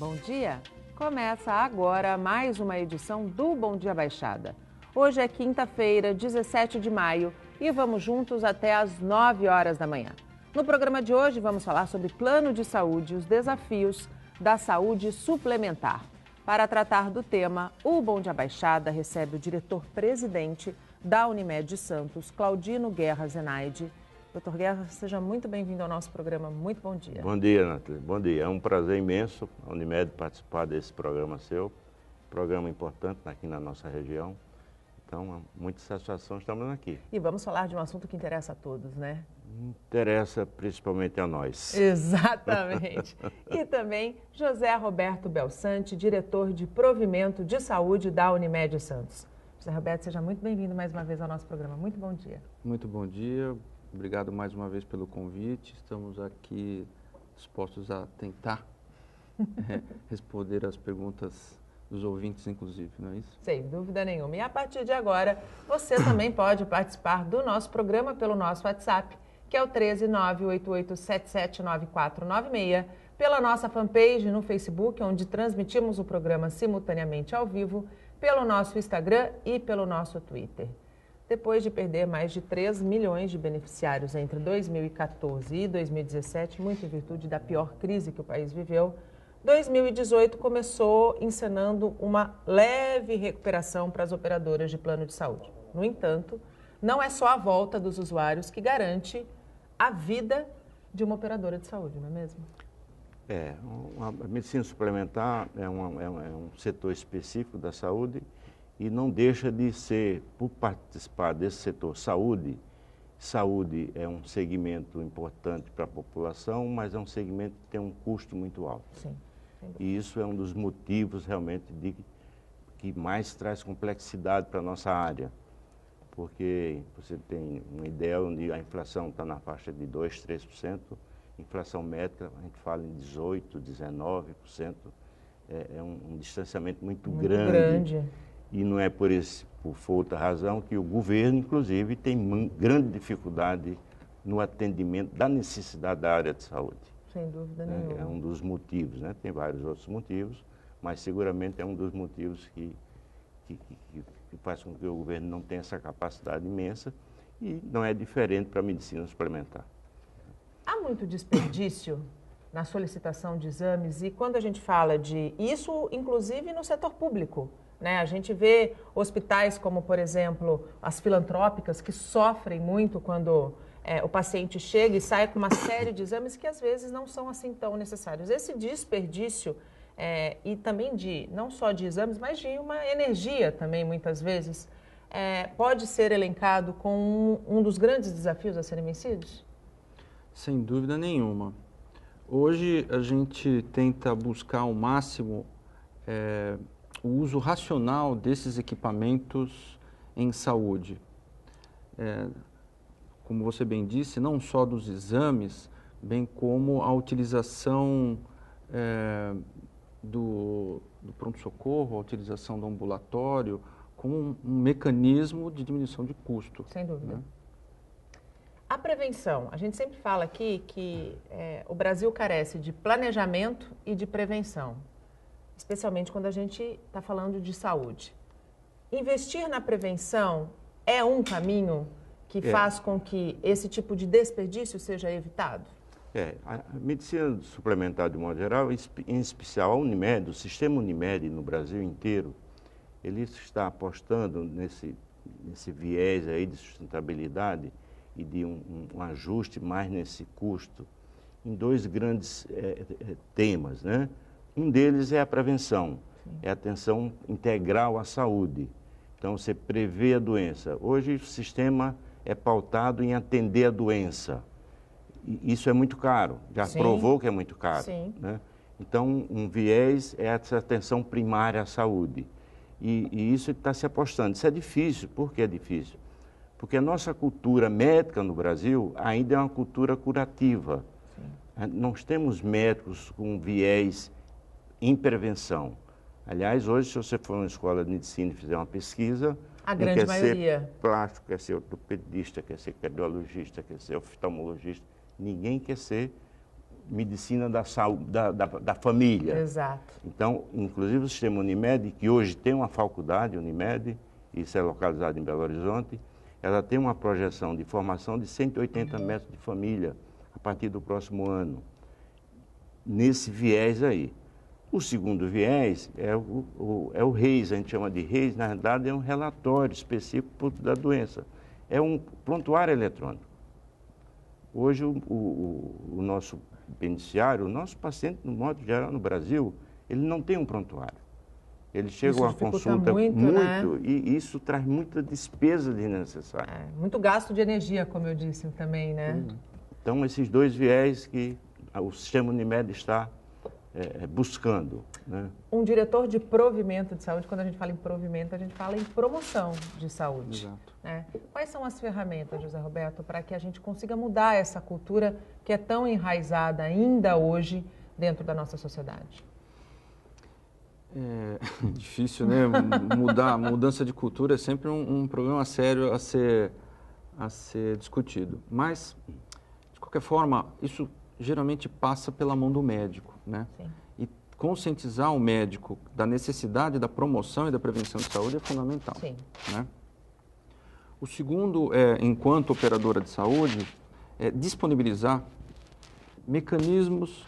Bom dia! Começa agora mais uma edição do Bom Dia Baixada. Hoje é quinta-feira, 17 de maio e vamos juntos até às 9 horas da manhã. No programa de hoje vamos falar sobre plano de saúde e os desafios da saúde suplementar. Para tratar do tema, o Bom Dia Baixada recebe o diretor-presidente da Unimed Santos, Claudino Guerra Zenaide. Doutor Guerra, seja muito bem-vindo ao nosso programa. Muito bom dia. Bom dia, Nathalie. Bom dia. É um prazer imenso a Unimed participar desse programa seu. Programa importante aqui na nossa região. Então, muita satisfação, estamos aqui. E vamos falar de um assunto que interessa a todos, né? Interessa principalmente a nós. Exatamente. E também José Roberto Belsante, diretor de Provimento de Saúde da Unimed Santos. José Roberto, seja muito bem-vindo mais uma vez ao nosso programa. Muito bom dia. Muito bom dia. Obrigado mais uma vez pelo convite. Estamos aqui dispostos a tentar responder as perguntas dos ouvintes, inclusive, não é isso? Sem dúvida nenhuma. E a partir de agora, você também pode participar do nosso programa pelo nosso WhatsApp, que é o 13988779496, pela nossa fanpage no Facebook, onde transmitimos o programa simultaneamente ao vivo, pelo nosso Instagram e pelo nosso Twitter. Depois de perder mais de 3 milhões de beneficiários entre 2014 e 2017, muito em virtude da pior crise que o país viveu, 2018 começou encenando uma leve recuperação para as operadoras de plano de saúde. No entanto, não é só a volta dos usuários que garante a vida de uma operadora de saúde, não é mesmo? A medicina suplementar é um setor específico da saúde e não deixa de ser, por participar desse setor saúde é um segmento importante para a população, mas é um segmento que tem um custo muito alto. Sim. E isso é um dos motivos realmente que mais traz complexidade para a nossa área. Porque você tem uma ideia onde a inflação está na faixa de 2%, 3%, inflação médica a gente fala em 18%, 19%, é um distanciamento muito grande. E não é por outra razão que o governo, inclusive, tem grande dificuldade no atendimento da necessidade da área de saúde. Sem dúvida nenhuma. É um dos motivos, né? Tem vários outros motivos, mas seguramente é um dos motivos que faz com que o governo não tenha essa capacidade imensa e não é diferente para a medicina suplementar. Há muito desperdício na solicitação de exames e quando a gente fala de isso, inclusive no setor público, né? A gente vê hospitais como, por exemplo, as filantrópicas, que sofrem muito quando o paciente chega e sai com uma série de exames que às vezes não são assim tão necessários. Esse desperdício e também não só de exames, mas de uma energia também, muitas vezes, pode ser elencado com um dos grandes desafios a serem vencidos? Sem dúvida nenhuma. Hoje a gente tenta buscar ao máximo o uso racional desses equipamentos em saúde. Como você bem disse, não só dos exames, bem como a utilização do pronto-socorro, a utilização do ambulatório, como um mecanismo de diminuição de custo. Sem dúvida. Né? A prevenção, a gente sempre fala aqui que o Brasil carece de planejamento e de prevenção, especialmente quando a gente está falando de saúde. Investir na prevenção é um caminho que faz com que esse tipo de desperdício seja evitado? A medicina suplementar, de modo geral, em especial a Unimed, o sistema Unimed no Brasil inteiro, ele está apostando nesse viés aí de sustentabilidade e de um ajuste mais nesse custo em dois grandes temas, né? Um deles é a prevenção, é a atenção integral à saúde. Então, você prevê a doença. Hoje, o sistema é pautado em atender a doença. E isso é muito caro, já provou que é muito caro. Né? Então, um viés é essa atenção primária à saúde. E isso está se apostando. Isso é difícil. Por que é difícil? Porque a nossa cultura médica no Brasil ainda é uma cultura curativa. Nós temos médicos com viés em prevenção. Aliás, hoje, se você for numa escola de medicina e fizer uma pesquisa, a grande maioria. Quer ser plástico, quer ser ortopedista, quer ser cardiologista, quer ser oftalmologista. Ninguém quer ser medicina da saúde, da família. Exato. Então, inclusive o sistema Unimed, que hoje tem uma faculdade, Unimed, isso é localizado em Belo Horizonte, ela tem uma projeção de formação de 180 médicos de família a partir do próximo ano, nesse viés aí. O segundo viés é o REIS, a gente chama de REIS, na verdade é um relatório específico da doença, é um prontuário eletrônico. Hoje o nosso beneficiário, o nosso paciente, no modo geral, no Brasil, ele não tem um prontuário. Ele chega a uma consulta muito, né? E isso traz muita despesa desnecessária. Muito gasto de energia, como eu disse também, né? Então, esses dois viés que o sistema Unimed está buscando, né? Um diretor de provimento de saúde, quando a gente fala em provimento, a gente fala em promoção de saúde. Exato. Né? Quais são as ferramentas, José Roberto, para que a gente consiga mudar essa cultura que é tão enraizada ainda hoje dentro da nossa sociedade? É difícil, né? Mudança de cultura é sempre um problema sério a ser discutido. Mas, de qualquer forma, isso geralmente passa pela mão do médico, né? Sim. E conscientizar o médico da necessidade da promoção e da prevenção de saúde é fundamental. Sim. Né? O segundo, enquanto operadora de saúde, é disponibilizar mecanismos,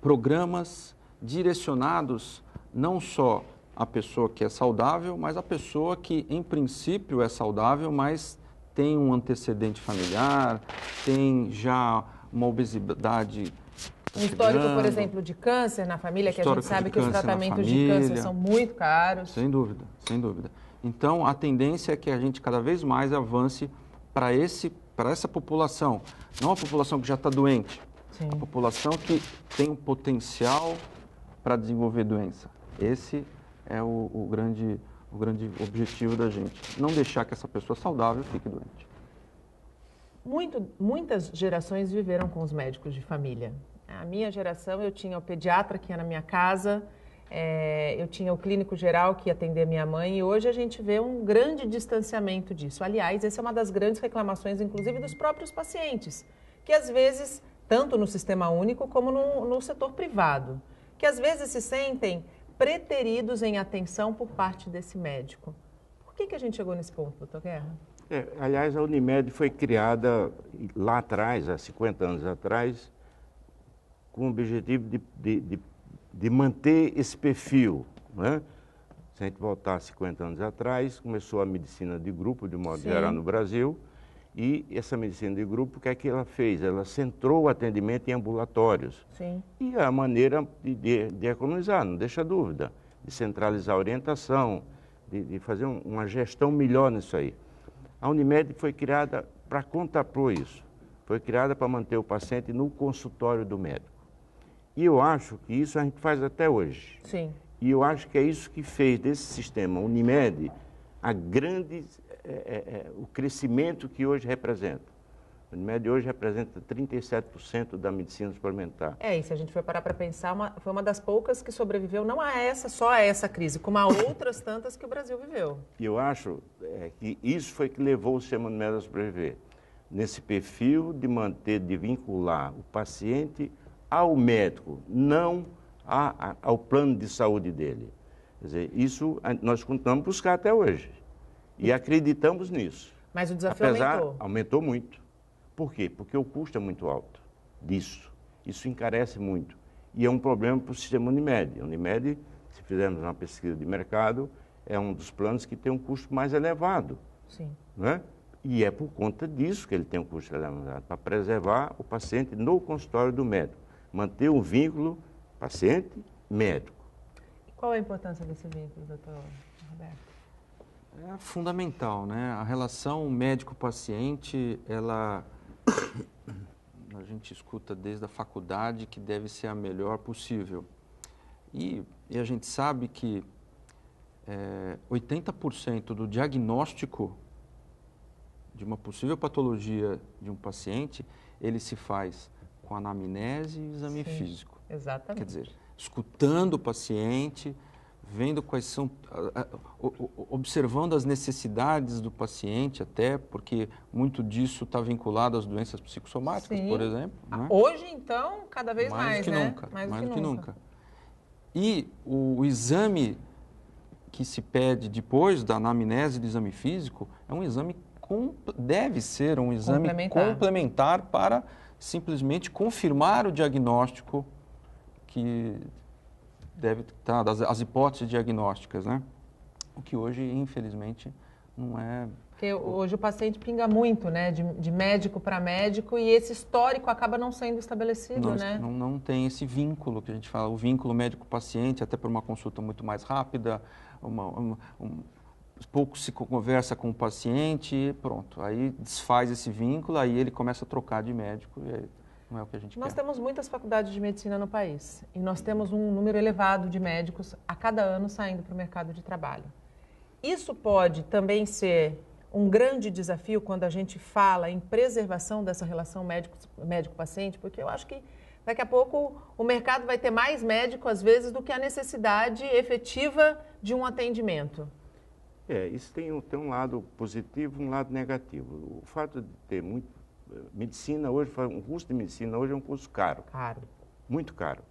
programas direcionados não só à pessoa que é saudável, mas à pessoa que, em princípio, é saudável, mas tem um antecedente familiar, tem já uma obesidade. Um histórico, por exemplo, de câncer na família, que a gente sabe que os tratamentos de câncer são muito caros. Sem dúvida, sem dúvida. Então, a tendência é que a gente cada vez mais avance para essa população, não a população que já está doente, Sim. a população que tem um potencial para desenvolver doença. Esse é o grande objetivo da gente. Não deixar que essa pessoa saudável fique doente. Muitas gerações viveram com os médicos de família. A minha geração, eu tinha o pediatra que ia na minha casa, eu tinha o clínico geral que ia atender minha mãe, e hoje a gente vê um grande distanciamento disso. Aliás, essa é uma das grandes reclamações, inclusive, dos próprios pacientes, que às vezes, tanto no sistema único como no setor privado, que às vezes se sentem preteridos em atenção por parte desse médico. Por que a gente chegou nesse ponto, doutor Guerra? Aliás, a Unimed foi criada lá atrás, há 50 anos atrás, com o objetivo de manter esse perfil, né? Se a gente voltar 50 anos atrás, começou a medicina de grupo, de modo geral, no Brasil, e essa medicina de grupo, o que é que ela fez? Ela centrou o atendimento em ambulatórios. Sim. E a maneira de economizar, não deixa dúvida, de centralizar a orientação, de fazer uma gestão melhor nisso aí. A Unimed foi criada para contrapor isso, foi criada para manter o paciente no consultório do médico. E eu acho que isso a gente faz até hoje. Sim. E eu acho que é isso que fez desse sistema Unimed o crescimento que hoje representa. A Unimed hoje representa 37% da medicina suplementar. E se a gente for parar para pensar, foi uma das poucas que sobreviveu, não só a essa crise, como a outras tantas que o Brasil viveu. E eu acho que isso foi que levou o sistema Unimed a sobreviver. Nesse perfil de vincular o paciente ao médico, não ao plano de saúde dele. Quer dizer, isso nós continuamos a buscar até hoje. E acreditamos nisso. Mas o desafio aumentou muito. Por quê? Porque o custo é muito alto disso. Isso encarece muito. E é um problema para o sistema Unimed. A Unimed, se fizermos uma pesquisa de mercado, é um dos planos que tem um custo mais elevado. Sim. Né? E é por conta disso que ele tem um custo elevado, para preservar o paciente no consultório do médico. Manter o vínculo paciente-médico. Qual a importância desse vínculo, doutor Roberto? É fundamental, né? A relação médico-paciente, a gente escuta desde a faculdade que deve ser a melhor possível. E a gente sabe que 80% do diagnóstico de uma possível patologia de um paciente, ele se faz com anamnese e exame físico. Exatamente. Quer dizer, escutando o paciente, vendo quais são, observando as necessidades do paciente até, porque muito disso está vinculado às doenças psicossomáticas, Sim. por exemplo. Né? Hoje, então, cada vez mais, que né? nunca, Mais do do que nunca. E o exame que se pede depois da anamnese do exame físico é um exame, deve ser um exame complementar para simplesmente confirmar o diagnóstico que deve estar, as hipóteses diagnósticas, né? O que hoje, infelizmente, não é... Porque hoje o paciente pinga muito, né? De médico para médico e esse histórico acaba não sendo estabelecido, né? Não tem esse vínculo que a gente fala, o vínculo médico-paciente, até por uma consulta muito mais rápida, pouco se conversa com o paciente e pronto. Aí desfaz esse vínculo, aí ele começa a trocar de médico e aí não é o que a gente quer. Nós temos muitas faculdades de medicina no país e nós temos um número elevado de médicos a cada ano saindo para o mercado de trabalho. Isso pode também ser um grande desafio quando a gente fala em preservação dessa relação médico-paciente, porque eu acho que daqui a pouco o mercado vai ter mais médico, às vezes, do que a necessidade efetiva de um atendimento. Isso tem um lado positivo e um lado negativo. O fato de ter muito... Medicina hoje, um curso de medicina hoje é um curso caro. Caro. Muito caro.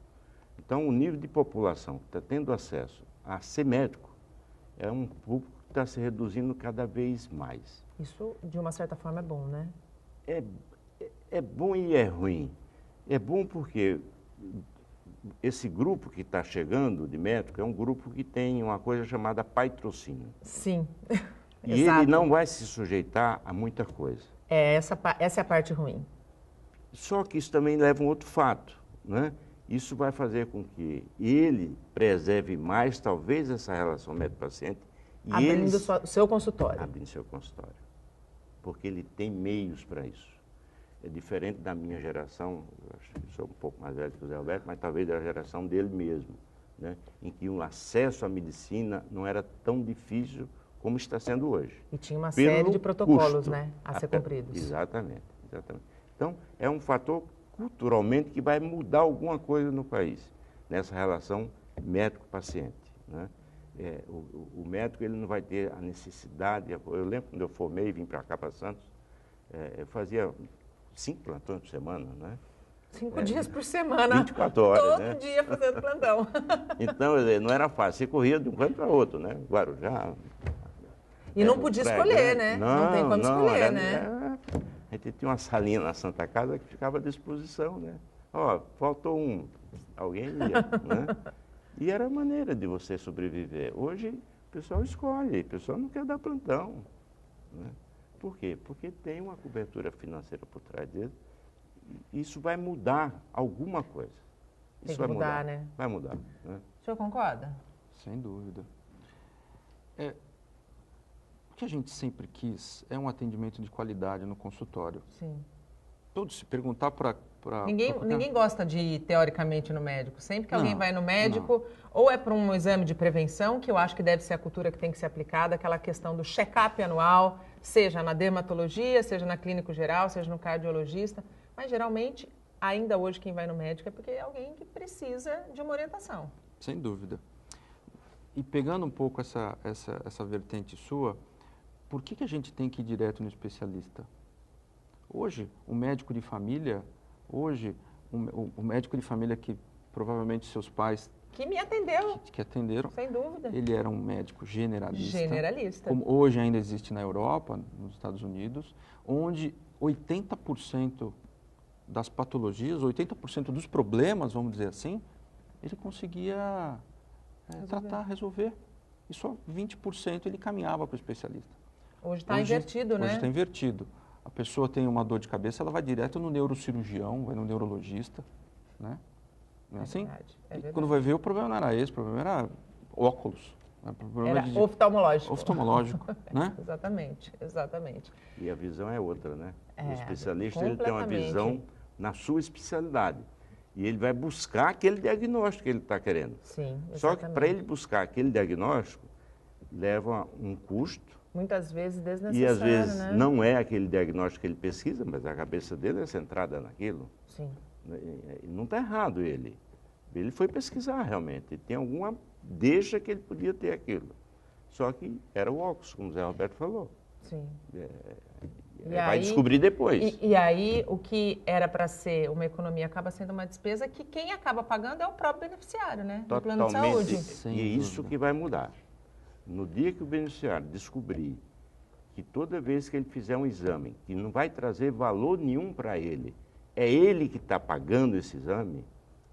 Então, o nível de população que está tendo acesso a ser médico é um público que está se reduzindo cada vez mais. Isso, de uma certa forma, é bom, né? É bom e é ruim. É bom porque esse grupo que está chegando de médico é um grupo que tem uma coisa chamada patrocínio. Sim, e exato. ele não vai se sujeitar a muita coisa. Essa é a parte ruim. Só que isso também leva a um outro fato, né? Isso vai fazer com que ele preserve mais, talvez, essa relação médico-paciente. Abrindo seu consultório. Abrindo seu consultório. Porque ele tem meios para isso. É diferente da minha geração, eu acho que sou um pouco mais velho que o Zé Alberto, mas talvez da geração dele mesmo, né? Em que o acesso à medicina não era tão difícil como está sendo hoje. E tinha uma série de protocolos, custo, né, a ser cumpridos. Exatamente. Então, é um fator culturalmente que vai mudar alguma coisa no país, nessa relação médico-paciente, né? O médico ele não vai ter a necessidade... Eu lembro quando eu formei e vim para cá, para Santos, eu fazia 5 plantões por semana, né? 5 dias por semana. 24 horas, todo né? dia fazendo plantão. Então, não era fácil. Você corria de um canto para outro, né? Guarujá. E não podia escolher, né? Não tem como escolher, né? A gente tinha uma salinha na Santa Casa que ficava à disposição, né? Ó, faltou alguém ia, né? E era a maneira de você sobreviver. Hoje, o pessoal escolhe, o pessoal não quer dar plantão, né? Por quê? Porque tem uma cobertura financeira por trás dele. Isso vai mudar alguma coisa. Isso vai mudar, né? Vai mudar. Né? O senhor concorda? Sem dúvida. O que a gente sempre quis é um atendimento de qualidade no consultório. Sim. Todos se perguntar para... Ninguém gosta de ir, teoricamente, no médico. Sempre que alguém vai no médico, ou é para um exame de prevenção, que eu acho que deve ser a cultura que tem que ser aplicada, aquela questão do check-up anual, seja na dermatologia, seja na clínico geral, seja no cardiologista. Mas, geralmente, ainda hoje, quem vai no médico é porque é alguém que precisa de uma orientação. Sem dúvida. E pegando um pouco essa vertente sua, por que a gente tem que ir direto no especialista? Hoje, o médico de família, o médico de família que provavelmente seus pais... Que me atendeu. Que atenderam. Sem dúvida. Ele era um médico generalista. Generalista. Como hoje ainda existe na Europa, nos Estados Unidos, onde 80% das patologias, 80% dos problemas, vamos dizer assim, ele conseguia resolver. E só 20% ele caminhava para o especialista. Hoje está invertido, né? Hoje está invertido. A pessoa tem uma dor de cabeça, ela vai direto no neurocirurgião, vai no neurologista, né? Não é assim? Verdade. Quando vai ver, o problema não era esse, o problema era óculos. Né? Era oftalmológico. Oftalmológico, né? Exatamente. E a visão é outra, né? O especialista ele tem uma visão na sua especialidade. E ele vai buscar aquele diagnóstico que ele está querendo. Sim, exatamente. Só que para ele buscar aquele diagnóstico, leva um custo. Muitas vezes desnecessário, e às vezes né? não é aquele diagnóstico que ele pesquisa, mas a cabeça dele é centrada naquilo. Sim. Não está errado ele. Ele foi pesquisar realmente, tem alguma deixa que ele podia ter aquilo. Só que era o óculos, como o Zé Roberto falou. Sim. Vai descobrir depois. E aí, o que era para ser uma economia acaba sendo uma despesa que quem acaba pagando é o próprio beneficiário, né? Do plano de saúde. E é isso que vai mudar. No dia que o beneficiário descobrir que toda vez que ele fizer um exame, que não vai trazer valor nenhum para ele, é ele que está pagando esse exame,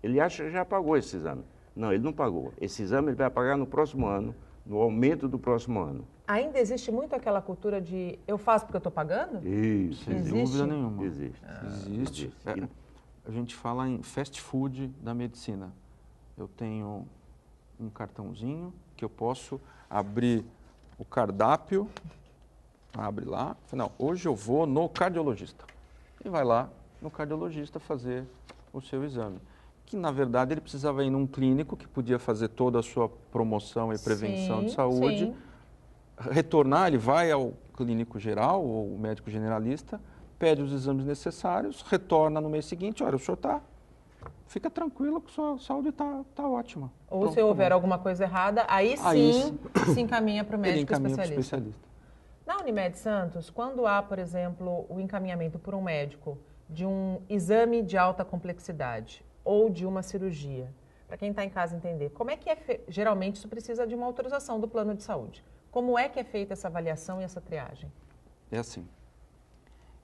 ele acha que já pagou esse exame. Não, ele não pagou. Esse exame ele vai pagar no próximo ano, no aumento do próximo ano. Ainda existe muito aquela cultura de eu faço porque eu estou pagando? Isso, Sem existe? dúvida nenhuma. Existe. Existe. A gente fala em fast food da medicina. Eu tenho um cartãozinho que eu posso abrir o cardápio, abre lá, não, hoje eu vou no cardiologista. E vai lá no cardiologista fazer o seu exame. Que, na verdade, ele precisava ir num clínico que podia fazer toda a sua promoção e prevenção de saúde. Sim. Retornar, ele vai ao clínico geral, ou médico generalista, pede os exames necessários, retorna no mês seguinte, olha, o senhor fica tranquilo que a sua saúde está ótima. Ou pronto, se houver tá alguma coisa errada, aí sim se encaminha para o médico especialista. Na Unimed Santos, quando há, por exemplo, o encaminhamento por um médico de um exame de alta complexidade ou de uma cirurgia, para quem está em casa entender, como é que geralmente isso precisa de uma autorização do plano de saúde. Como é que é feita essa avaliação e essa triagem? É assim,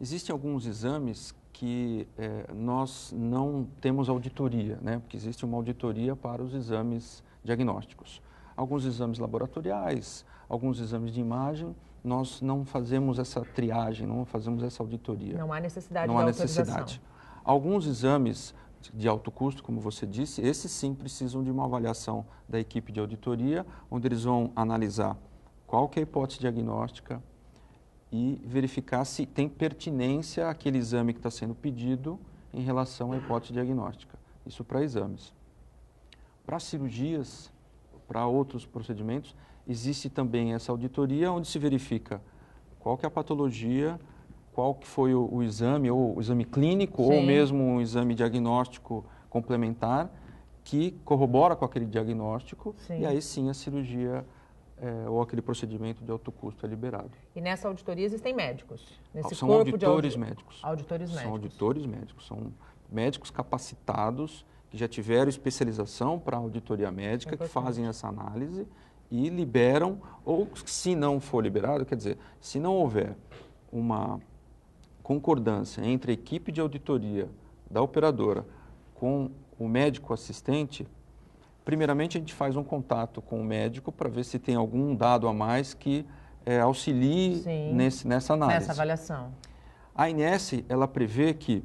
existem alguns exames que nós não temos auditoria, né? Porque existe uma auditoria para os exames diagnósticos. Alguns exames laboratoriais, alguns exames de imagem, nós não fazemos essa triagem, não fazemos essa auditoria. Não há necessidade de autorização. necessidade. Alguns exames de alto custo, como você disse, esses sim precisam de uma avaliação da equipe de auditoria, onde eles vão analisar qual que é a hipótese diagnóstica e verificar se tem pertinência àquele exame que está sendo pedido em relação à hipótese diagnóstica. Isso para exames. Para cirurgias, para outros procedimentos, existe também essa auditoria onde se verifica qual que é a patologia, qual que foi o exame, ou o exame clínico, Sim. ou mesmo um exame diagnóstico complementar que corrobora com aquele diagnóstico. Sim. E aí sim a cirurgia ou aquele procedimento de alto custo é liberado. E nessa auditoria existem médicos? São auditores médicos. Auditores médicos. São auditores médicos, são médicos capacitados que já tiveram especialização para auditoria médica, que fazem essa análise e liberam, ou se não for liberado, quer dizer, se não houver uma concordância entre a equipe de auditoria da operadora com o médico assistente, primeiramente a gente faz um contato com o médico para ver se tem algum dado a mais que auxilie nessa análise. Nessa avaliação. A ANS, ela prevê que,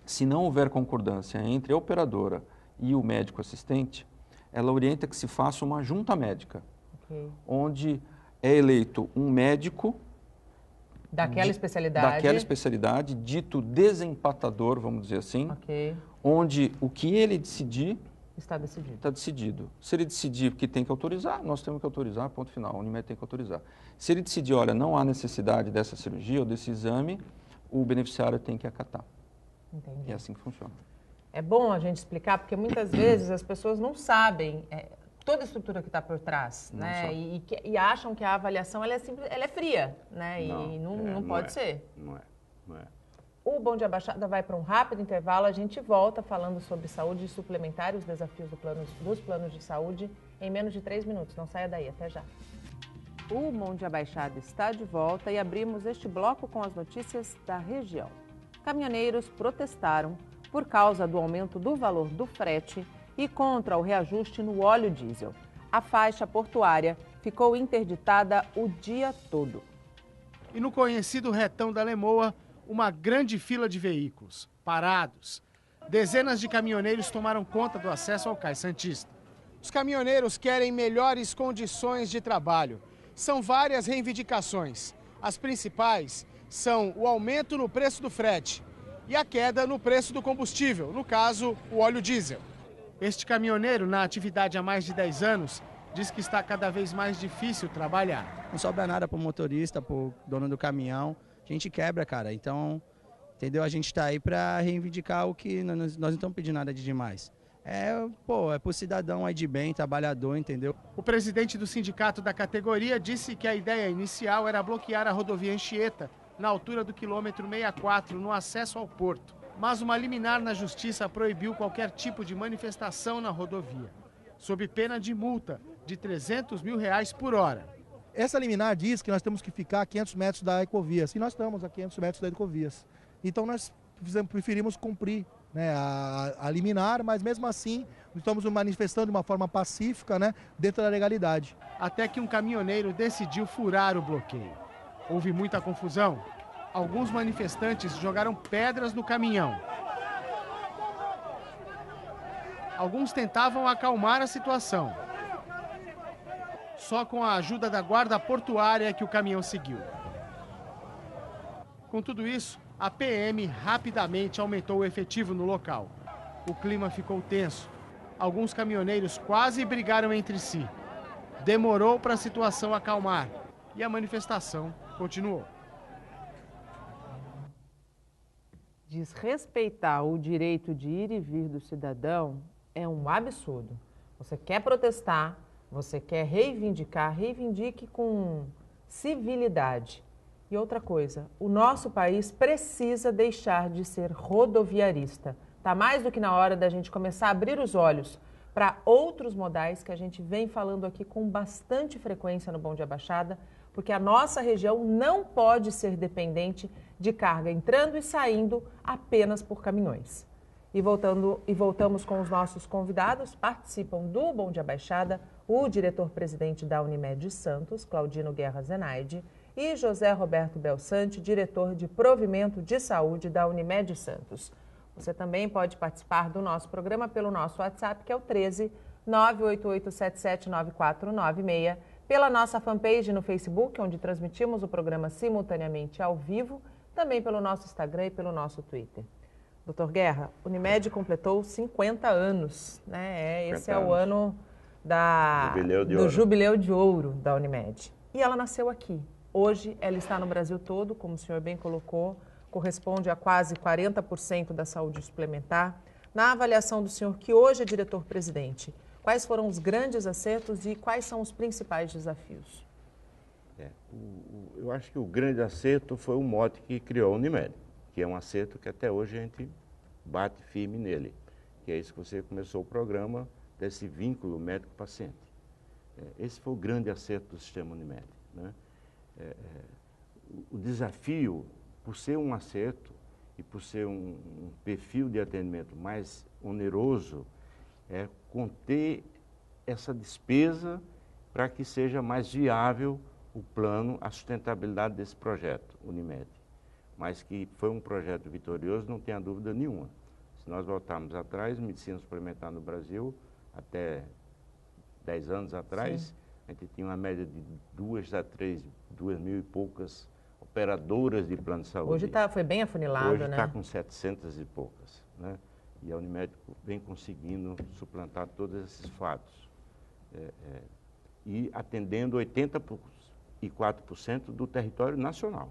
se não houver concordância entre a operadora e o médico assistente, ela orienta que se faça uma junta médica, onde é eleito um médico daquela especialidade, dito desempatador, vamos dizer assim, onde o que ele decidir está decidido. Está decidido. Se ele decidir que tem que autorizar, nós temos que autorizar, ponto final, a Unimed tem que autorizar. Se ele decidir, olha, não há necessidade dessa cirurgia ou desse exame, o beneficiário tem que acatar. Entendi. E é assim que funciona. É bom a gente explicar, porque muitas vezes as pessoas não sabem toda a estrutura que está por trás, né? E acham que a avaliação ela é fria, né? E não pode ser. Não é. O Bom Dia Baixada vai para um rápido intervalo. A gente volta falando sobre saúde suplementar e os desafios dos planos de saúde em menos de 3 minutos. Não saia daí, até já. O Bom Dia Baixada está de volta e abrimos este bloco com as notícias da região. Caminhoneiros protestaram por causa do aumento do valor do frete e contra o reajuste no óleo diesel. A faixa portuária ficou interditada o dia todo. E no conhecido retão da Lemoa, uma grande fila de veículos parados. Dezenas de caminhoneiros tomaram conta do acesso ao Cais Santista. Os caminhoneiros querem melhores condições de trabalho. São várias reivindicações. As principais são o aumento no preço do frete e a queda no preço do combustível, no caso, o óleo diesel. Este caminhoneiro, na atividade há mais de 10 anos, diz que está cada vez mais difícil trabalhar. Não sobra nada para o motorista, para o dono do caminhão. A gente quebra, cara. Então, entendeu? A gente está aí para reivindicar o que nós não estamos pedindo nada de demais. é pro cidadão aí de bem, trabalhador, entendeu? O presidente do sindicato da categoria disse que a ideia inicial era bloquear a rodovia Anchieta, na altura do quilômetro 64, no acesso ao porto. Mas uma liminar na justiça proibiu qualquer tipo de manifestação na rodovia, sob pena de multa de R$300 mil por hora. Essa liminar diz que nós temos que ficar a 500 metros da Ecovias, e nós estamos a 500 metros da Ecovias. Então nós preferimos cumprir, né, a liminar, mas mesmo assim estamos manifestando de uma forma pacífica, né, dentro da legalidade. Até que um caminhoneiro decidiu furar o bloqueio. Houve muita confusão. Alguns manifestantes jogaram pedras no caminhão. Alguns tentavam acalmar a situação. Só com a ajuda da guarda portuária é que o caminhão seguiu. Com tudo isso, a PM rapidamente aumentou o efetivo no local. O clima ficou tenso. Alguns caminhoneiros quase brigaram entre si. Demorou para a situação acalmar e a manifestação continuou. Desrespeitar o direito de ir e vir do cidadão é um absurdo. Você quer protestar, você quer reivindicar, reivindique com civilidade. E outra coisa, o nosso país precisa deixar de ser rodoviarista. Está mais do que na hora da gente começar a abrir os olhos para outros modais que a gente vem falando aqui com bastante frequência no Bom Dia Baixada, porque a nossa região não pode ser dependente de carga entrando e saindo apenas por caminhões. E voltamos com os nossos convidados. Participam do Bom Dia Baixada o diretor-presidente da Unimed de Santos, Claudino Guerra Zenaide, e José Roberto Belsante, diretor de Provimento de Saúde da Unimed de Santos. Você também pode participar do nosso programa pelo nosso WhatsApp, que é o 13 988779496, pela nossa fanpage no Facebook, onde transmitimos o programa simultaneamente ao vivo, também pelo nosso Instagram e pelo nosso Twitter. Doutor Guerra, Unimed completou 50 anos, né? Esse é o ano do Jubileu de Ouro da Unimed. E ela nasceu aqui. Hoje ela está no Brasil todo, como o senhor bem colocou, corresponde a quase 40% da saúde suplementar. Na avaliação do senhor, que hoje é diretor-presidente, quais foram os grandes acertos e quais são os principais desafios? Eu acho que o grande acerto foi o mote que criou a Unimed, que é um acerto que até hoje a gente bate firme nele, que é isso que você começou o programa, desse vínculo médico-paciente. Esse foi o grande acerto do sistema Unimed, né? O desafio, por ser um acerto e por ser um perfil de atendimento mais oneroso, é conter essa despesa para que seja mais viável o plano, a sustentabilidade desse projeto, Unimed. Mas que foi um projeto vitorioso, não tenha dúvida nenhuma. Se nós voltarmos atrás, medicina suplementar no Brasil, até 10 anos atrás, sim, a gente tinha uma média de 2 mil e poucas operadoras de plano de saúde. Hoje foi bem afunilado, hoje né? Hoje está com 700 e poucas, né? E a Unimed vem conseguindo suplantar todos esses fatos. E atendendo 84% do território nacional.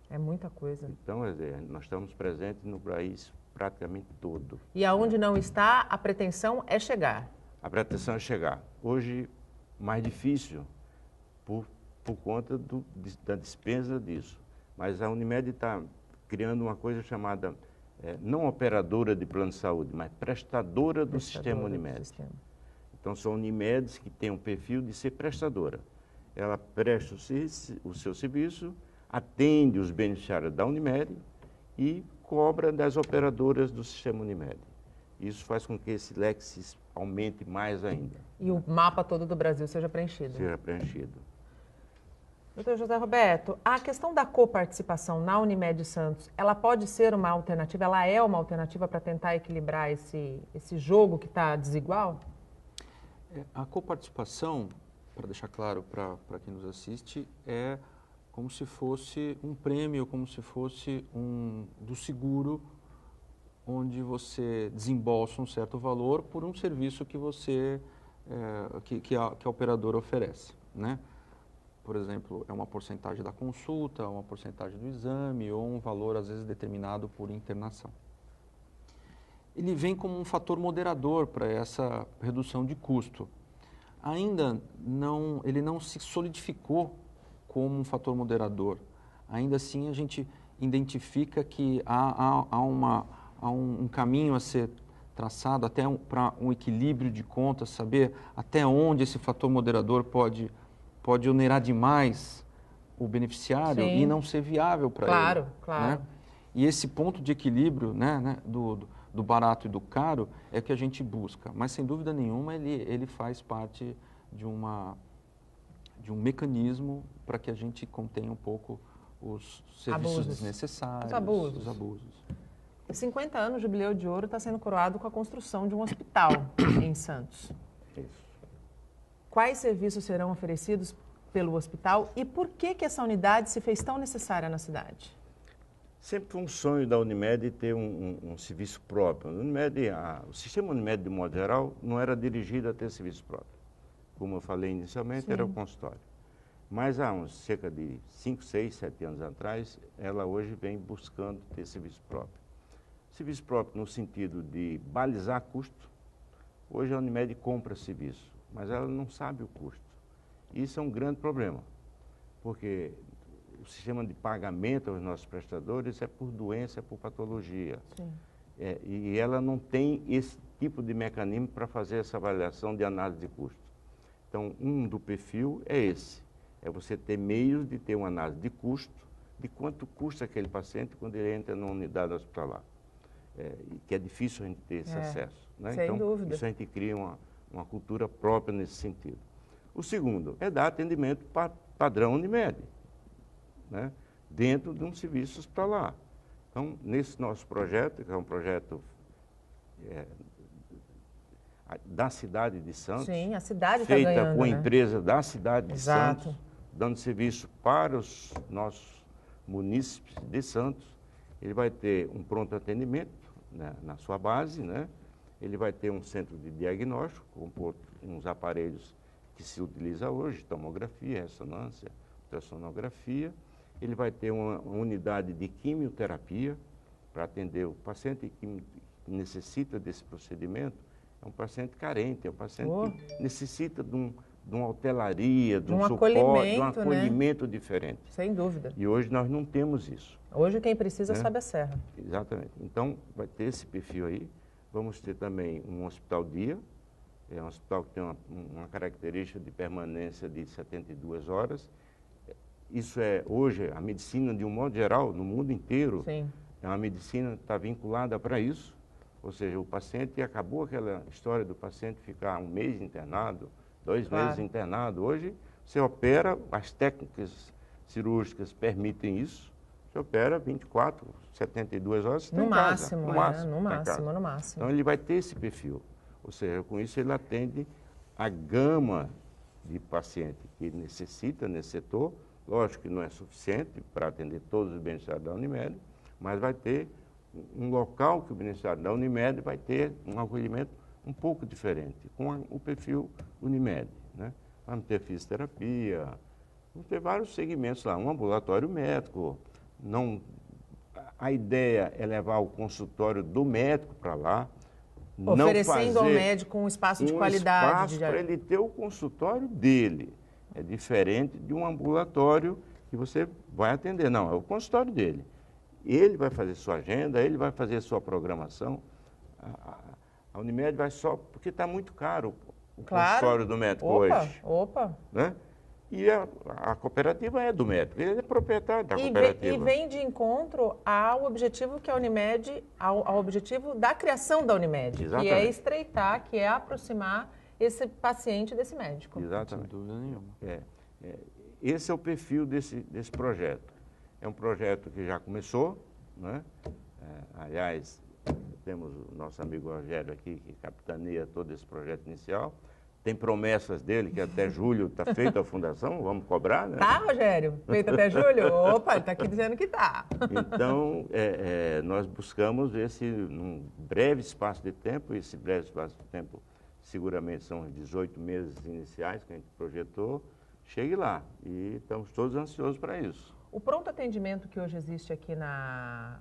É muita coisa. Então, nós estamos presentes no país praticamente todo. E aonde não está, a pretensão é chegar. A pretensão é chegar. Hoje, mais difícil por conta da despesa disso. Mas a Unimed está criando uma coisa chamada, não operadora de plano de saúde, mas prestadora do sistema Unimed. Então, são Unimedes que têm um perfil de ser prestadora. Ela presta o seu serviço, atende os beneficiários da Unimed e cobra das operadoras do sistema Unimed. Isso faz com que esse leque aumente mais ainda. E o mapa todo do Brasil seja preenchido. Seja preenchido. Doutor José Roberto, a questão da coparticipação na Unimed Santos, ela pode ser uma alternativa, ela é uma alternativa para tentar equilibrar esse jogo que está desigual? A coparticipação, para deixar claro para quem nos assiste, é como se fosse um prêmio, como se fosse do seguro, onde você desembolsa um certo valor por um serviço que que a operadora oferece, né? Por exemplo, é uma porcentagem da consulta, uma porcentagem do exame ou um valor, às vezes, determinado por internação. ele vem como um fator moderador para essa redução de custo. Ainda não, ele não se solidificou como um fator moderador. Ainda assim, a gente identifica que há um caminho a ser traçado até para um equilíbrio de contas, saber até onde esse fator moderador pode onerar demais o beneficiário Sim. e não ser viável para Claro, ele. claro. Né? E esse ponto de equilíbrio, né, do barato e do caro é que a gente busca. Mas, sem dúvida nenhuma, ele faz parte de um mecanismo para que a gente contenha um pouco os serviços Abusos. desnecessários, Os abusos. os abusos. 50 anos, o Jubileu de Ouro está sendo coroado com a construção de um hospital em Santos. Isso. Quais serviços serão oferecidos pelo hospital e por que essa unidade se fez tão necessária na cidade? Sempre foi um sonho da Unimed ter um serviço próprio. O sistema Unimed, de modo geral, não era dirigido a ter serviço próprio. Como eu falei inicialmente, Sim. era o consultório. Mas há cerca de 5, 6, 7 anos atrás, ela hoje vem buscando ter serviço próprio. Serviço próprio no sentido de balizar custo. Hoje a Unimed compra serviço, mas ela não sabe o custo. Isso é um grande problema, porque o sistema de pagamento aos nossos prestadores é por doença, é por patologia. Sim. E ela não tem esse tipo de mecanismo para fazer essa avaliação de análise de custo. Então, do perfil é esse. É você ter meios de ter uma análise de custo, de quanto custa aquele paciente quando ele entra numa unidade hospitalar. Que é difícil a gente ter esse acesso. Né? Sem então, dúvida. isso a gente cria uma cultura própria nesse sentido. O segundo é dar atendimento padrão Unimed, né? Dentro de um serviço hospitalar. Então, nesse nosso projeto, que é um projeto da cidade de Santos, Sim, a cidade está feita ganhando, com a né? empresa da cidade de Exato. Santos, dando serviço para os nossos munícipes de Santos. Ele vai ter um pronto atendimento, né, na sua base, né? Ele vai ter um centro de diagnóstico, com uns aparelhos que se utiliza hoje, tomografia, ressonância, ultrassonografia. Ele vai ter uma unidade de quimioterapia para atender o paciente que necessita desse procedimento. É um paciente carente, é um paciente que necessita de uma hotelaria, de um suporte, de um acolhimento, né? Diferente. Sem dúvida. E hoje nós não temos isso. Hoje quem precisa, né? sobe a serra. Exatamente. Então, vai ter esse perfil aí. Vamos ter também um hospital-dia. É um hospital que tem uma característica de permanência de 72 horas. Isso hoje, a medicina, de um modo geral, no mundo inteiro, Sim. é uma medicina que está vinculada para isso. Ou seja, o paciente, acabou aquela história do paciente ficar um mês internado, 2 meses internado. Hoje, você opera, as técnicas cirúrgicas permitem isso. Você opera 24, 72 horas, você está em casa. No máximo. Então, ele vai ter esse perfil. Ou seja, com isso ele atende a gama de paciente que necessita nesse setor. Lógico que não é suficiente para atender todos os beneficiários da Unimed, mas vai ter um local que o beneficiário da Unimed vai ter um acolhimento um pouco diferente, com o perfil Unimed, né? Vamos ter fisioterapia, vamos ter vários segmentos lá, um ambulatório médico. A ideia é levar o consultório do médico para lá, oferecendo ao médico um espaço de qualidade. Um espaço para ele ter o consultório dele. É diferente de um ambulatório que você vai atender. Não, é o consultório dele. Ele vai fazer sua agenda, ele vai fazer sua programação. A Unimed vai só... Porque está muito caro o consultório do médico hoje. Né? E a cooperativa é do médico, ele é proprietário da cooperativa. E vem de encontro ao objetivo que a Unimed, ao objetivo da criação da Unimed, Exatamente. Que é estreitar, que é aproximar esse paciente desse médico. Exatamente. Sem dúvida nenhuma. Esse é o perfil desse projeto. É um projeto que já começou, né? Aliás, temos o nosso amigo Rogério aqui, que capitaneia todo esse projeto inicial. Tem promessas dele, que até julho está feita a fundação, vamos cobrar, né? Tá, Rogério? Feito até julho? Opa, ele está aqui dizendo que tá. Então, nós buscamos num breve espaço de tempo, esse breve espaço de tempo seguramente são os 18 meses iniciais que a gente projetou, chegue lá. E estamos todos ansiosos para isso. O pronto atendimento que hoje existe aqui na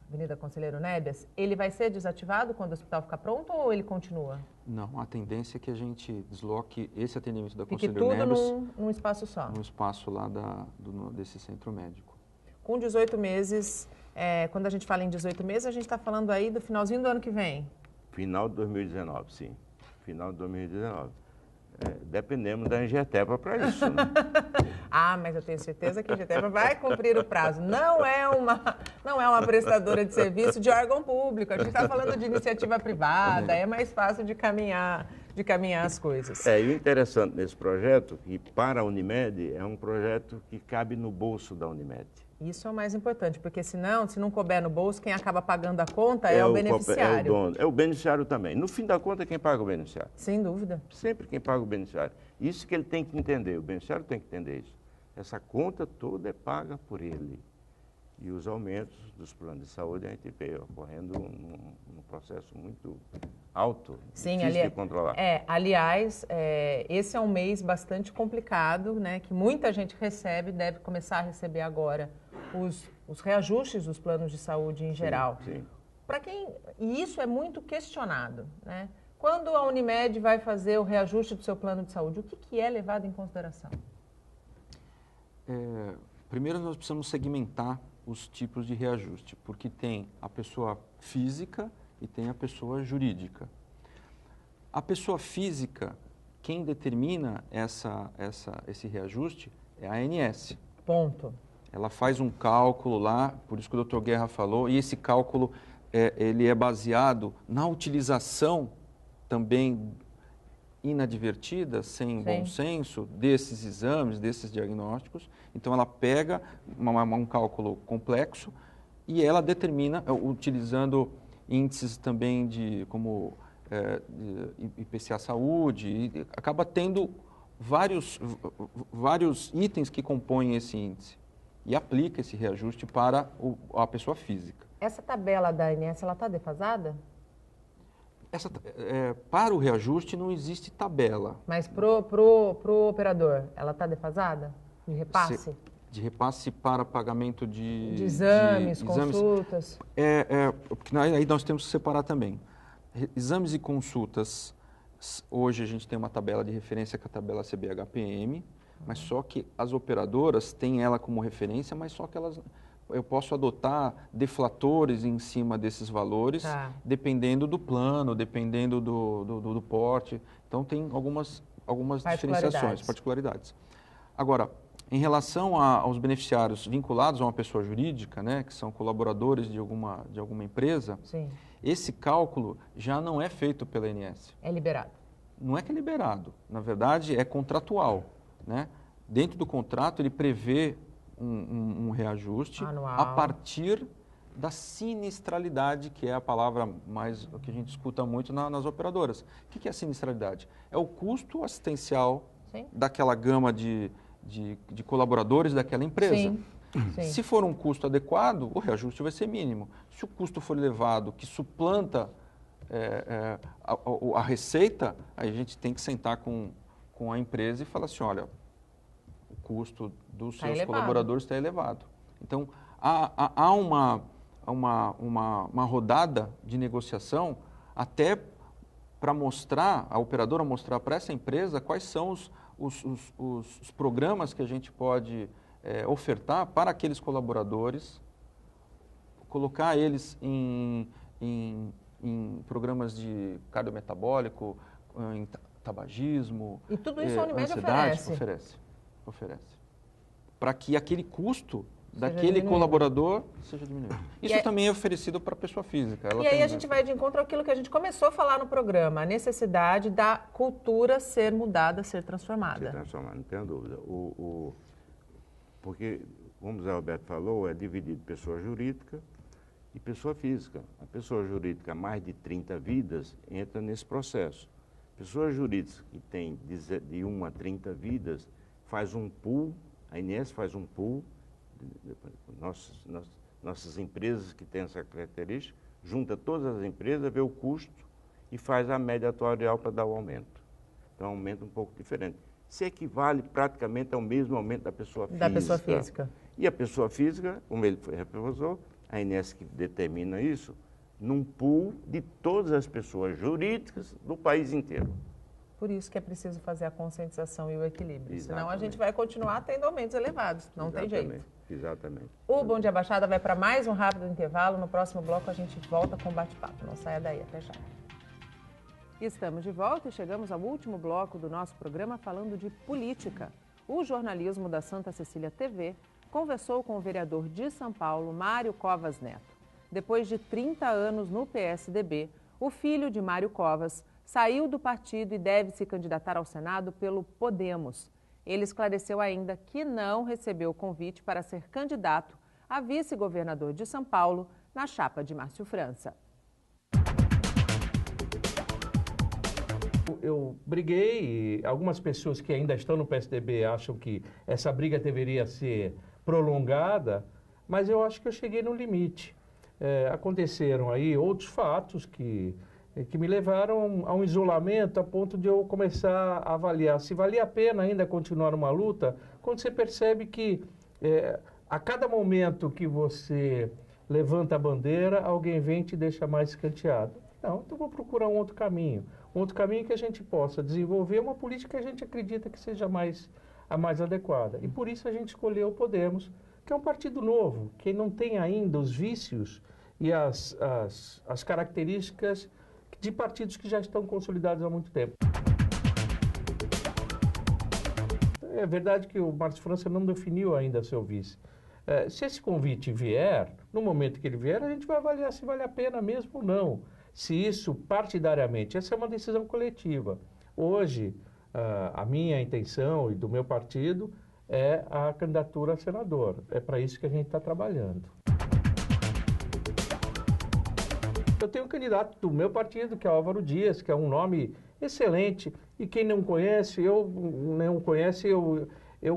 Avenida Conselheiro Nébias, ele vai ser desativado quando o hospital ficar pronto ou ele continua? Não, a tendência é que a gente desloque esse atendimento da Fique Conselheiro tudo Nébias num espaço só. no espaço lá desse centro médico. Com 18 meses, quando a gente fala em 18 meses, a gente está falando aí do finalzinho do ano que vem. Final de 2019, sim. Final de 2019. Dependemos da Ingetepra para isso, né? Ah, mas eu tenho certeza que a Ingetepra vai cumprir o prazo. Não é uma prestadora de serviço de órgão público. A gente está falando de iniciativa privada, é mais fácil de caminhar as coisas. E o interessante nesse projeto, que para a Unimed, é um projeto que cabe no bolso da Unimed. Isso é o mais importante, porque se não couber no bolso, quem acaba pagando a conta é o beneficiário. É o dono, é o beneficiário também. No fim da conta, quem paga é o beneficiário. Sem dúvida. Sempre quem paga é o beneficiário. Isso que ele tem que entender, o beneficiário tem que entender isso. Essa conta toda é paga por ele. E os aumentos dos planos de saúde a gente vê ocorrendo num processo muito alto, sim, difícil de controlar. Aliás, esse é um mês bastante complicado, né, que muita gente recebe, deve começar a receber agora os reajustes dos planos de saúde em geral. Sim. E isso é muito questionado, né? Quando a Unimed vai fazer o reajuste do seu plano de saúde, o que é levado em consideração? Primeiro, nós precisamos segmentar os tipos de reajuste, porque tem a pessoa física e tem a pessoa jurídica. A pessoa física, quem determina esse reajuste é a ANS. Ponto. Ela faz um cálculo lá, por isso que o Dr. Guerra falou, e esse cálculo ele é baseado na utilização também inadvertida, sem bom senso, desses exames, desses diagnósticos. Então, ela pega um cálculo complexo e ela determina, utilizando índices também como IPCA Saúde, e acaba tendo vários itens que compõem esse índice e aplica esse reajuste para a pessoa física. Essa tabela da ANS, ela está defasada? Para o reajuste não existe tabela. Mas pro operador, ela está defasada? De repasse? De repasse para pagamento de exames, consultas? Porque aí nós temos que separar também. Exames e consultas, hoje a gente tem uma tabela de referência que é a tabela CBHPM, mas só que as operadoras têm ela como referência, mas só que eu posso adotar deflatores em cima desses valores, dependendo do plano, dependendo do porte. Então, tem algumas diferenciações, particularidades. Agora, em relação aos beneficiários vinculados a uma pessoa jurídica, né, que são colaboradores de alguma empresa, sim, esse cálculo já não é feito pela ANS. É liberado? Não é que é liberado, na verdade é contratual, né? Dentro do contrato ele prevê um reajuste anual, a partir da sinistralidade, que é a palavra mais que a gente escuta muito nas operadoras. O que é a sinistralidade? É o custo assistencial, sim, daquela gama de colaboradores daquela empresa. Sim. Sim. Se for um custo adequado, o reajuste vai ser mínimo. Se o custo for elevado, que suplanta a receita, aí a gente tem que sentar com a empresa e falar assim, olha, o custo dos seus colaboradores está elevado. Então, há uma rodada de negociação até para mostrar, a operadora mostrar para essa empresa quais são os programas que a gente pode ofertar para aqueles colaboradores, colocar eles em programas de cardiometabólico, em tabagismo. E tudo isso a Unimed oferece. Para que aquele custo daquele colaborador seja diminuído. Isso também é oferecido para a pessoa física. E aí a gente vai de encontro àquilo que a gente começou a falar no programa, a necessidade da cultura ser mudada, ser transformada. Ser transformada, não tenho dúvida. Porque, como o Zé Roberto falou, é dividido pessoa jurídica e pessoa física. A pessoa jurídica, mais de 30 vidas, entra nesse processo. Pessoa jurídica que tem de 1 a 30 vidas, faz um pool, a INSS faz um pool, nossas empresas que têm essa característica, junta todas as empresas, vê o custo e faz a média atuarial para dar o aumento. Então, aumenta um pouco diferente. Se equivale praticamente ao mesmo aumento da pessoa física. E a pessoa física, como ele reforçou, a Inesc que determina isso, num pool de todas as pessoas jurídicas do país inteiro. Por isso que é preciso fazer a conscientização e o equilíbrio. Exatamente. Senão a gente vai continuar tendo aumentos elevados. Não tem jeito. Exatamente. O Bom Dia Baixada vai para mais um rápido intervalo. No próximo bloco a gente volta com bate-papo. Não saia daí, até já. Estamos de volta e chegamos ao último bloco do nosso programa falando de política. O jornalismo da Santa Cecília TV conversou com o vereador de São Paulo, Mário Covas Neto. Depois de 30 anos no PSDB, o filho de Mário Covas saiu do partido e deve se candidatar ao Senado pelo Podemos. Ele esclareceu ainda que não recebeu o convite para ser candidato a vice-governador de São Paulo na chapa de Márcio França. Eu briguei e algumas pessoas que ainda estão no PSDB acham que essa briga deveria ser prolongada, mas eu acho que eu cheguei no limite. Aconteceram aí outros fatos que me levaram a um isolamento a ponto de eu começar a avaliar se valia a pena ainda continuar uma luta, quando você percebe que a cada momento que você levanta a bandeira, alguém vem e te deixa mais escanteado. Não, então vou procurar um outro caminho que a gente possa desenvolver uma política que a gente acredita que seja a mais adequada. E por isso a gente escolheu o Podemos, que é um partido novo, que não tem ainda os vícios e as características de partidos que já estão consolidados há muito tempo. É verdade que o Márcio França não definiu ainda seu vice. Se esse convite vier, no momento que ele vier, a gente vai avaliar se vale a pena mesmo ou não. Se isso, partidariamente, essa é uma decisão coletiva. Hoje, a minha intenção e do meu partido é a candidatura a senador. É para isso que a gente está trabalhando. Eu tenho um candidato do meu partido, que é Álvaro Dias, que é um nome excelente. E quem não conhece, eu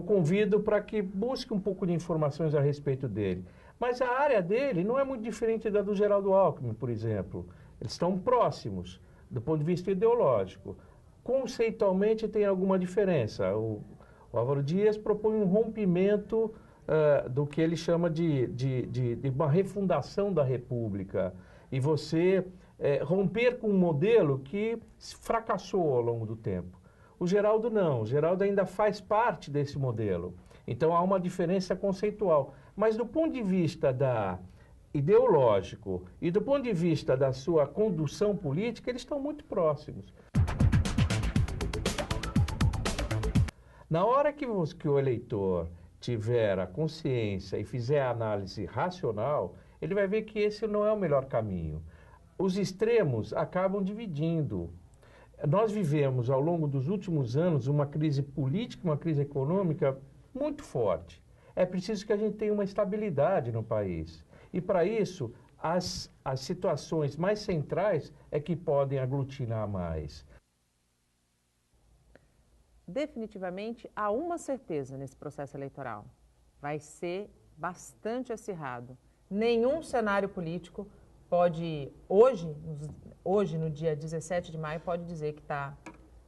convido para que busque um pouco de informações a respeito dele. Mas a área dele não é muito diferente da do Geraldo Alckmin, por exemplo. Eles estão próximos, do ponto de vista ideológico. Conceitualmente tem alguma diferença. O Álvaro Dias propõe um rompimento do que ele chama de uma refundação da República. E você romper com um modelo que fracassou ao longo do tempo. O Geraldo não, o Geraldo ainda faz parte desse modelo. Então há uma diferença conceitual. Mas do ponto de vista ideológico e do ponto de vista da sua condução política, eles estão muito próximos. Na hora que o eleitor tiver a consciência e fizer a análise racional, ele vai ver que esse não é o melhor caminho. Os extremos acabam dividindo. Nós vivemos, ao longo dos últimos anos, uma crise política, uma crise econômica muito forte. É preciso que a gente tenha uma estabilidade no país. E, para isso, as situações mais centrais é que podem aglutinar mais. Definitivamente, há uma certeza nesse processo eleitoral. Vai ser bastante acirrado. Nenhum cenário político pode, hoje, no dia 17 de maio, pode dizer que está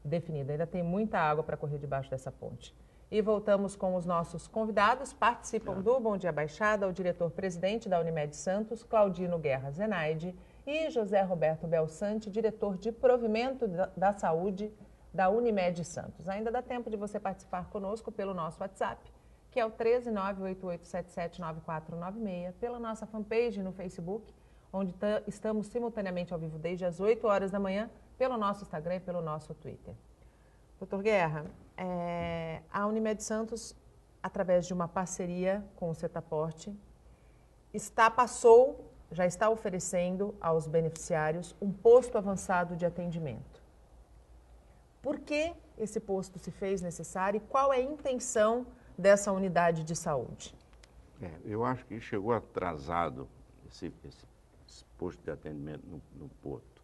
definido. Ainda tem muita água para correr debaixo dessa ponte. E voltamos com os nossos convidados. Participam do Bom Dia Baixada o diretor-presidente da Unimed Santos, Claudino Guerra Zenaide, e José Roberto Belsanti, diretor de Provimento da Saúde da Unimed Santos. Ainda dá tempo de você participar conosco pelo nosso WhatsApp, que é o 13988779496, pela nossa fanpage no Facebook, onde estamos simultaneamente ao vivo desde as 8 horas da manhã, pelo nosso Instagram e pelo nosso Twitter. Doutor Guerra, a Unimed Santos, através de uma parceria com o Setaporte, já está oferecendo aos beneficiários um posto avançado de atendimento. Por que esse posto se fez necessário e qual é a intenção dessa unidade de saúde? Eu acho que chegou atrasado esse posto de atendimento no Porto,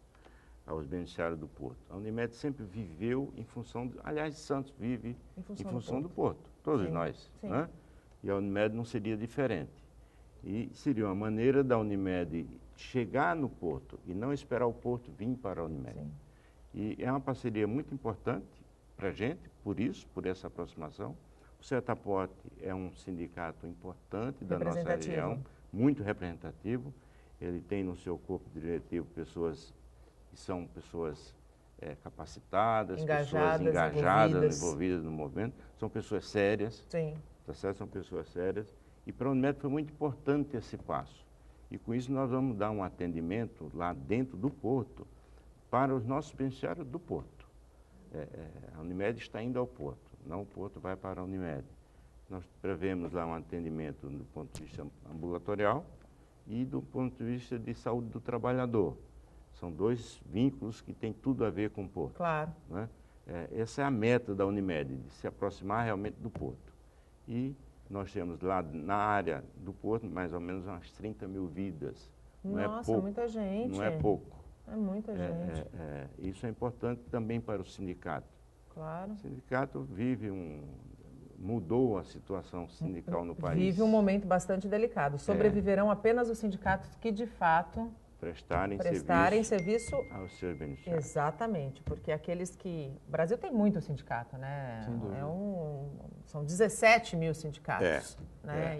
aos beneficiários do Porto. A Unimed sempre viveu em função, aliás, Santos vive em função do Porto, todos nós, né? E a Unimed não seria diferente. E seria uma maneira da Unimed chegar no Porto e não esperar o Porto vir para a Unimed. Sim. E é uma parceria muito importante para a gente, por essa aproximação. O Setaporte é um sindicato importante da nossa Representativo. região, muito representativo. Ele tem no seu corpo diretivo pessoas que são pessoas capacitadas, Engajadas, pessoas engajadas, envolvidas. envolvidas no movimento. São pessoas sérias, Sim. tá certo? São pessoas sérias. E para a Unimed foi muito importante esse passo. E com isso nós vamos dar um atendimento lá dentro do porto para os nossos beneficiários do porto. A Unimed está indo ao porto, não o porto vai para a Unimed. Nós prevemos lá um atendimento do ponto de vista ambulatorial e do ponto de vista de saúde do trabalhador. São dois vínculos que têm tudo a ver com o porto. Claro. Né? Essa é a meta da Unimed, de se aproximar realmente do porto. E nós temos lá na área do porto mais ou menos umas 30 mil vidas. Não é Nossa, pouco, muita gente. não é pouco. É muita gente. Isso é importante também para o sindicato. Claro. O sindicato mudou a situação sindical no país. Vive um momento bastante delicado. Sobreviverão apenas os sindicatos que, de fato, prestarem serviço aos seus beneficiários. Exatamente, porque aqueles que... O Brasil tem muito sindicato, né? Sem dúvida. São 17 mil sindicatos.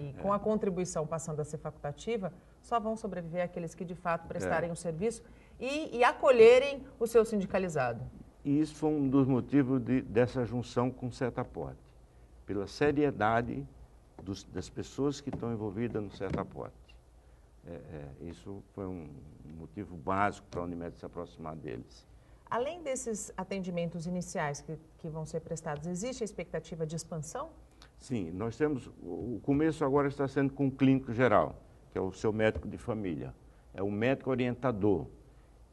E com a contribuição passando a ser facultativa, só vão sobreviver aqueles que, de fato, prestarem o serviço e acolherem o seu sindicalizado. E isso foi um dos motivos dessa junção com o Setaporte, pela seriedade das pessoas que estão envolvidas no Setaporte. Isso foi um motivo básico para a Unimed se aproximar deles. Além desses atendimentos iniciais que vão ser prestados, existe a expectativa de expansão? Sim, nós temos, o começo agora está sendo com o clínico geral, que é o seu médico de família, é o médico orientador.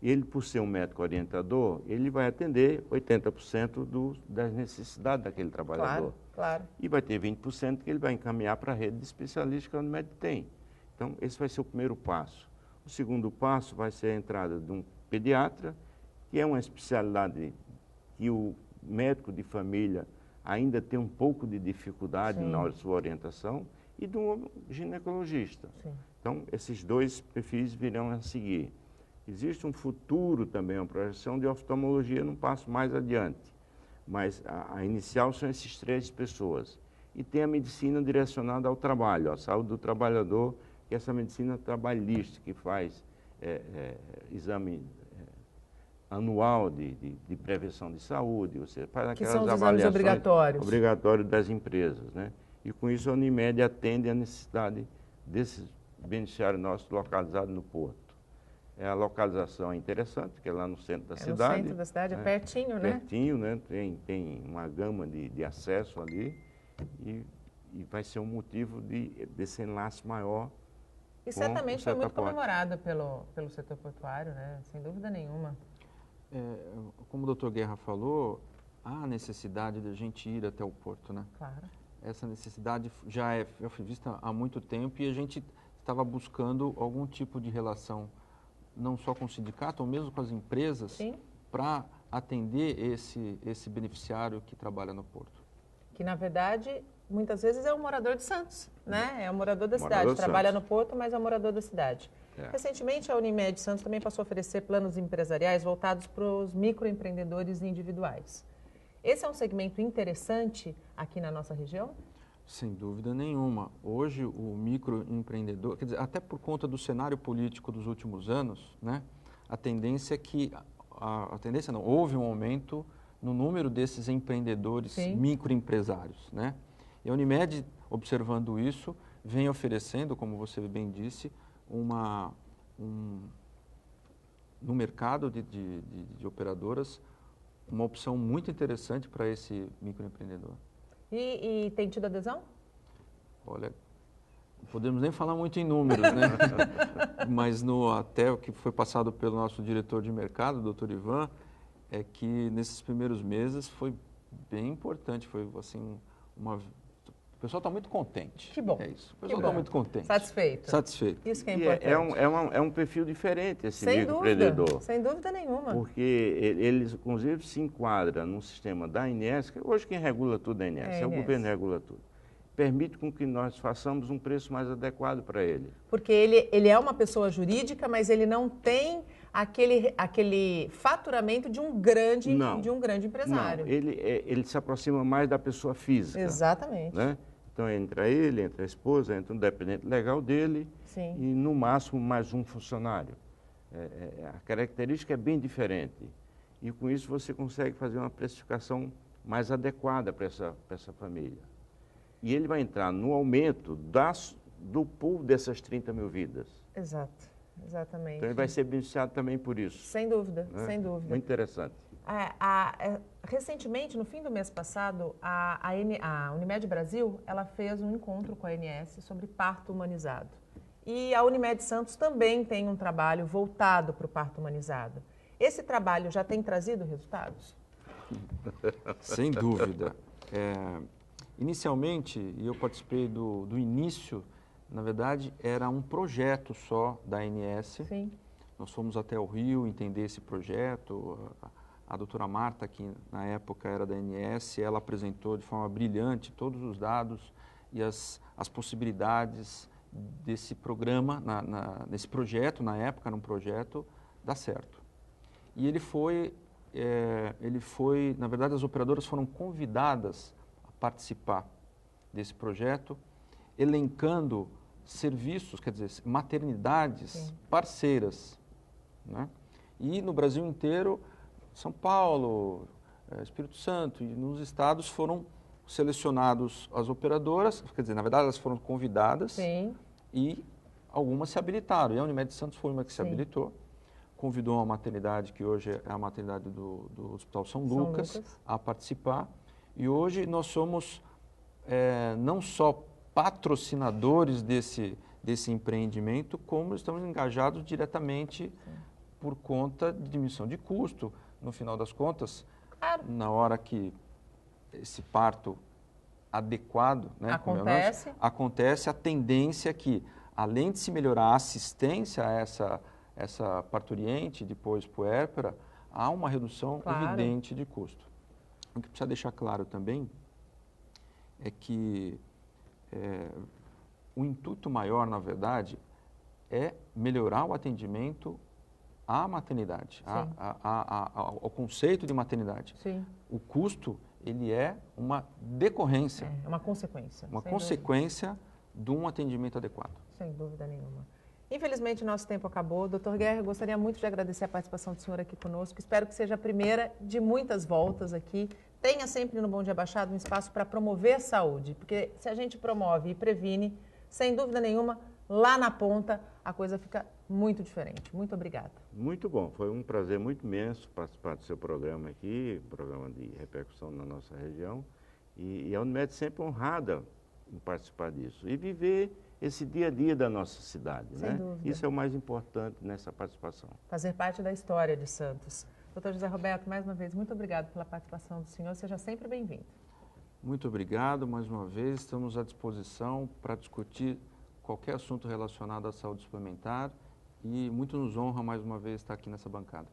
Ele, por ser um médico orientador, ele vai atender 80% das necessidades daquele trabalhador. Claro. E vai ter 20% que ele vai encaminhar para a rede de especialistas que a Unimed tem. Então, esse vai ser o primeiro passo. O segundo passo vai ser a entrada de um pediatra, que é uma especialidade que o médico de família ainda tem um pouco de dificuldade na sua orientação, e de um ginecologista. Sim. Então, esses dois perfis virão a seguir. Existe um futuro também, uma projeção de oftalmologia num passo mais adiante, mas a inicial são esses três pessoas. E tem a medicina direcionada ao trabalho, à saúde do trabalhador, que é essa medicina trabalhista, que faz exame anual de prevenção de saúde, ou seja, faz aquelas avaliações obrigatórias das empresas, né? E com isso a Unimed atende a necessidade desses beneficiários nossos localizados no porto. A localização é interessante, que é lá no centro da cidade. No centro da cidade, é pertinho, né? Pertinho, né? Tem uma gama de acesso ali e vai ser um motivo desse enlace maior. E certamente foi muito comemorado pelo setor portuário, né? Sem dúvida nenhuma. Como o doutor Guerra falou, há a necessidade de a gente ir até o porto, né? Claro. Essa necessidade já foi vista há muito tempo e a gente estava buscando algum tipo de relação, não só com o sindicato, ou mesmo com as empresas, para atender esse beneficiário que trabalha no porto. Que, na verdade, muitas vezes é um morador de Santos, né? É um morador da cidade, trabalha no porto, mas é um morador da cidade. Recentemente, a Unimed Santos também passou a oferecer planos empresariais voltados para os microempreendedores individuais. Esse é um segmento interessante aqui na nossa região? Sem dúvida nenhuma. Hoje, o microempreendedor, quer dizer, até por conta do cenário político dos últimos anos, né, a tendência é que, houve um aumento no número desses empreendedores microempresários, né? E a Unimed, observando isso, vem oferecendo, como você bem disse, no mercado de operadoras, uma opção muito interessante para esse microempreendedor. E tem tido adesão? Olha, não podemos nem falar muito em números, né? Mas até o que foi passado pelo nosso diretor de mercado, o doutor Ivan, é que nesses primeiros meses foi bem importante, foi assim, o pessoal está muito contente. Que bom. É isso. O pessoal está muito contente. Satisfeito. Satisfeito. Isso que é importante. É um perfil diferente esse microempreendedor. Sem dúvida nenhuma. Porque ele, inclusive, se enquadra num sistema da ANS, que hoje quem regula tudo é a ANS, é o governo que regula tudo. Permite com que nós façamos um preço mais adequado para ele. Porque ele é uma pessoa jurídica, mas ele não tem aquele faturamento de um grande empresário. Não, ele se aproxima mais da pessoa física. Exatamente. Né? Então entra ele, entra a esposa, entra um dependente legal dele. Sim. E no máximo mais um funcionário. A característica é bem diferente. E com isso você consegue fazer uma precificação mais adequada para essa família. E ele vai entrar no aumento do pool dessas 30 mil vidas. Exato. Exatamente. Então ele vai ser beneficiado também por isso. Sem dúvida, Né? sem dúvida. Muito interessante. Recentemente, no fim do mês passado, a Unimed Brasil, ela fez um encontro com a ANS sobre parto humanizado. E a Unimed Santos também tem um trabalho voltado para o parto humanizado. Esse trabalho já tem trazido resultados? Sem dúvida. Inicialmente, e eu participei do início, na verdade, era um projeto só da ANS. Sim. Nós fomos até o Rio entender esse projeto. A doutora Marta, que na época era da ANS, ela apresentou de forma brilhante todos os dados e as possibilidades desse programa, nesse projeto, na época era um projeto, dar certo. E ele foi, na verdade, as operadoras foram convidadas a participar desse projeto, elencando serviços, quer dizer, maternidades Sim. parceiras. Né? E no Brasil inteiro, São Paulo, Espírito Santo e nos estados foram selecionados as operadoras, quer dizer, na verdade elas foram convidadas. Sim. E algumas se habilitaram. E a Unimed Santos foi uma que se habilitou, convidou uma maternidade, que hoje é a maternidade do Hospital São Lucas, a participar. E hoje nós somos não só patrocinadores desse empreendimento, como estamos engajados diretamente por conta de diminuição de custo. No final das contas, na hora que esse parto adequado, né, acontece, a tendência é que, além de se melhorar a assistência a essa parturiente, depois puérpera, há uma redução evidente de custo. O que precisa deixar claro também é que o intuito maior, na verdade, é melhorar o atendimento à maternidade, ao conceito de maternidade. Sim. O custo, ele é uma decorrência. É uma consequência. Uma consequência de um atendimento adequado. Sem dúvida nenhuma. Infelizmente, nosso tempo acabou. Dr. Guerra, gostaria muito de agradecer a participação do senhor aqui conosco. Espero que seja a primeira de muitas voltas aqui. Tenha sempre no Bom Dia Baixado um espaço para promover saúde, porque se a gente promove e previne, sem dúvida nenhuma, lá na ponta, a coisa fica muito diferente. Muito obrigada. Muito bom. Foi um prazer muito imenso participar do seu programa aqui, programa de repercussão na nossa região. E a Unimed sempre honrada em participar disso. E viver esse dia a dia da nossa cidade. Sem né? dúvida. Isso é o mais importante nessa participação. Fazer parte da história de Santos. Dr. José Roberto, mais uma vez, muito obrigado pela participação do senhor. Seja sempre bem-vindo. Muito obrigado. Mais uma vez, estamos à disposição para discutir qualquer assunto relacionado à saúde suplementar e muito nos honra, mais uma vez, estar aqui nessa bancada.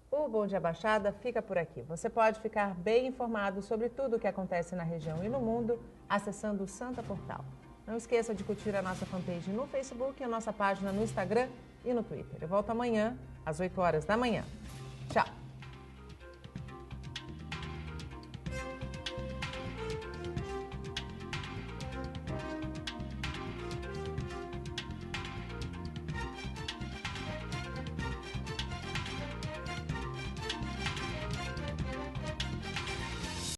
O Bom Dia Baixada fica por aqui. Você pode ficar bem informado sobre tudo o que acontece na região e no mundo acessando o Santa Portal. Não esqueça de curtir a nossa fanpage no Facebook e a nossa página no Instagram e no Twitter. Eu volto amanhã, às 8 horas da manhã. Tchau!